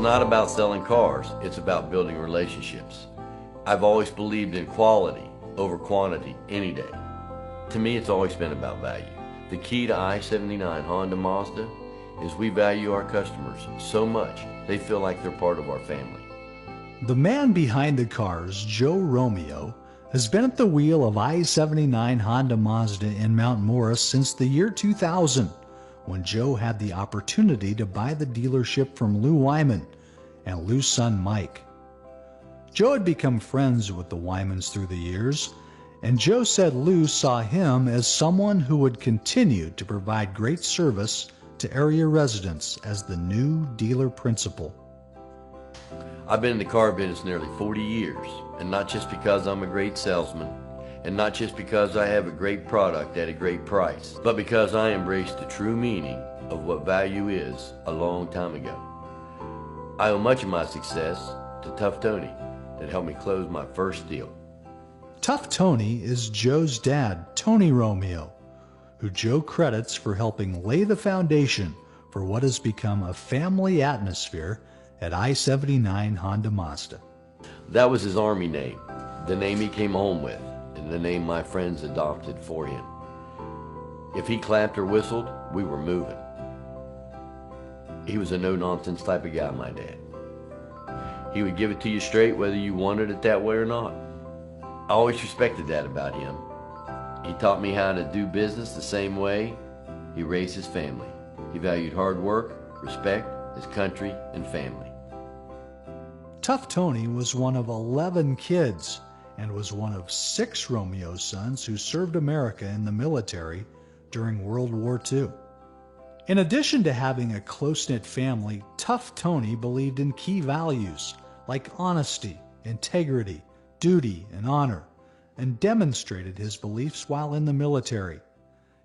not about selling cars, it's about building relationships. I've always believed in quality over quantity any day. To me, it's always been about value. The key to I79 Honda Mazda is we value our customers so much they feel like they're part of our family. The man behind the cars, Joe Romeo, has been at the wheel of I79 Honda Mazda in Mount Morris since the year 2000, when Joe had the opportunity to buy the dealership from Lou Wyman and Lou's son Mike. Joe had become friends with the Wymans through the years, and Joe said Lou saw him as someone who would continue to provide great service to area residents as the new dealer principal. I've been in the car business nearly 40 years, and not just because I'm a great salesman, and not just because I have a great product at a great price, but because I embraced the true meaning of what value is a long time ago. I owe much of my success to Tough Tony that helped me close my first deal. Tough Tony is Joe's dad, Tony Romeo, who Joe credits for helping lay the foundation for what has become a family atmosphere at I79 Honda Mazda. That was his Army name, the name he came home with, and the name my friends adopted for him. If he clapped or whistled, we were moving. He was a no-nonsense type of guy, my dad. He would give it to you straight whether you wanted it that way or not. I always respected that about him. He taught me how to do business the same way he raised his family. He valued hard work, respect, his country, and family. Tough Tony was one of 11 kids and was one of 6 Romeo sons who served America in the military during World War II. In addition to having a close-knit family, Tough Tony believed in key values like honesty, integrity, duty, and honor, and demonstrated his beliefs while in the military.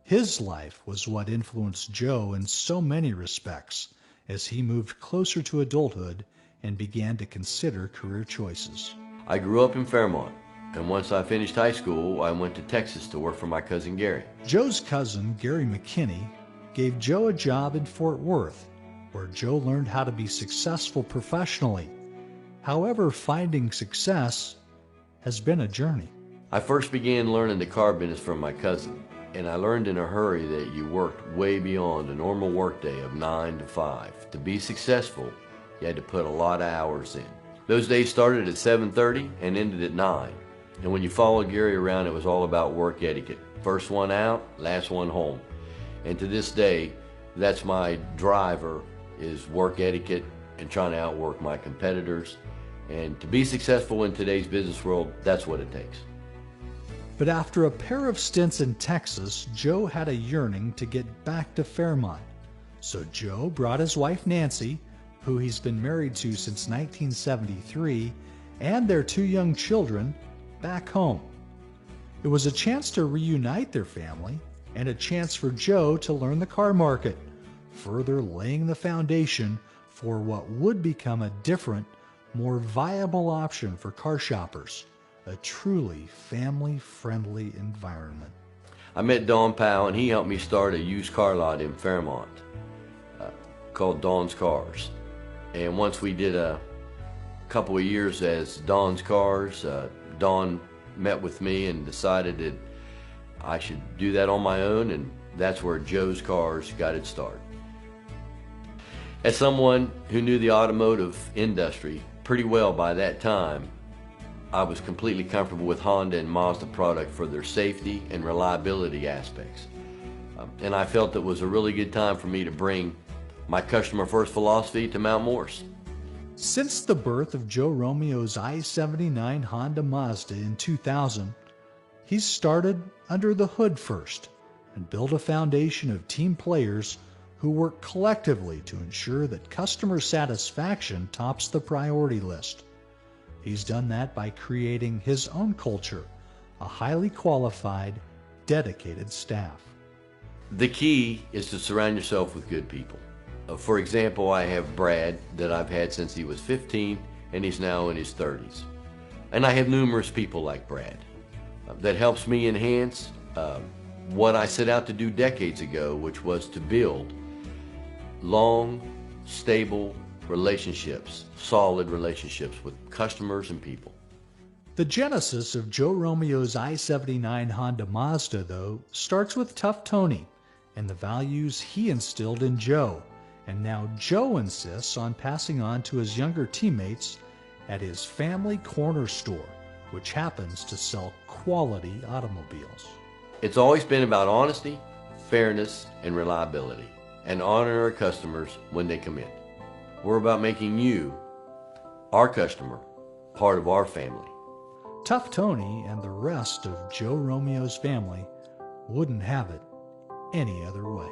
His life was what influenced Joe in so many respects as he moved closer to adulthood and began to consider career choices. I grew up in Fairmont, and once I finished high school, I went to Texas to work for my cousin Gary. Joe's cousin, Gary McKinney, gave Joe a job in Fort Worth, where Joe learned how to be successful professionally. However, finding success has been a journey. I first began learning the car business from my cousin, and I learned in a hurry that you worked way beyond a normal workday of 9 to 5. To be successful, you had to put a lot of hours in. Those days started at 7:30 and ended at 9. And when you followed Gary around, it was all about work etiquette. First one out, last one home. And to this day, that's my driver, is work etiquette and trying to outwork my competitors. And to be successful in today's business world, that's what it takes. But after a pair of stints in Texas, Joe had a yearning to get back to Fairmont. So Joe brought his wife Nancy, who he's been married to since 1973, and their 2 young children back home. It was a chance to reunite their family and a chance for Joe to learn the car market, further laying the foundation for what would become a different, more viable option for car shoppers. A truly family-friendly environment. I met Don Powell, and he helped me start a used car lot in Fairmont called Don's Cars. And once we did a couple of years as Don's Cars, Don met with me and decided that I should do that on my own, and that's where Joe's Cars got its start. As someone who knew the automotive industry pretty well by that time, I was completely comfortable with Honda and Mazda product for their safety and reliability aspects. And I felt it was a really good time for me to bring my customer first philosophy to Mount Morris. Since the birth of Joe Romeo's I79 Honda Mazda in 2000, he's started under the hood first and built a foundation of team players who work collectively to ensure that customer satisfaction tops the priority list. He's done that by creating his own culture, a highly qualified, dedicated staff. The key is to surround yourself with good people. For example, I have Brad that I've had since he was 15, and he's now in his 30s. And I have numerous people like Brad that helps me enhance what I set out to do decades ago, which was to build long, stable, relationships, solid relationships with customers and people. The genesis of Joe Romeo's I79 Honda Mazda, though, starts with Tough Tony and the values he instilled in Joe, and now Joe insists on passing on to his younger teammates at his family corner store, which happens to sell quality automobiles. It's always been about honesty, fairness, and reliability, and honoring our customers when they come in. We're about making you, our customer, part of our family. Tough Tony and the rest of Joe Romeo's family wouldn't have it any other way.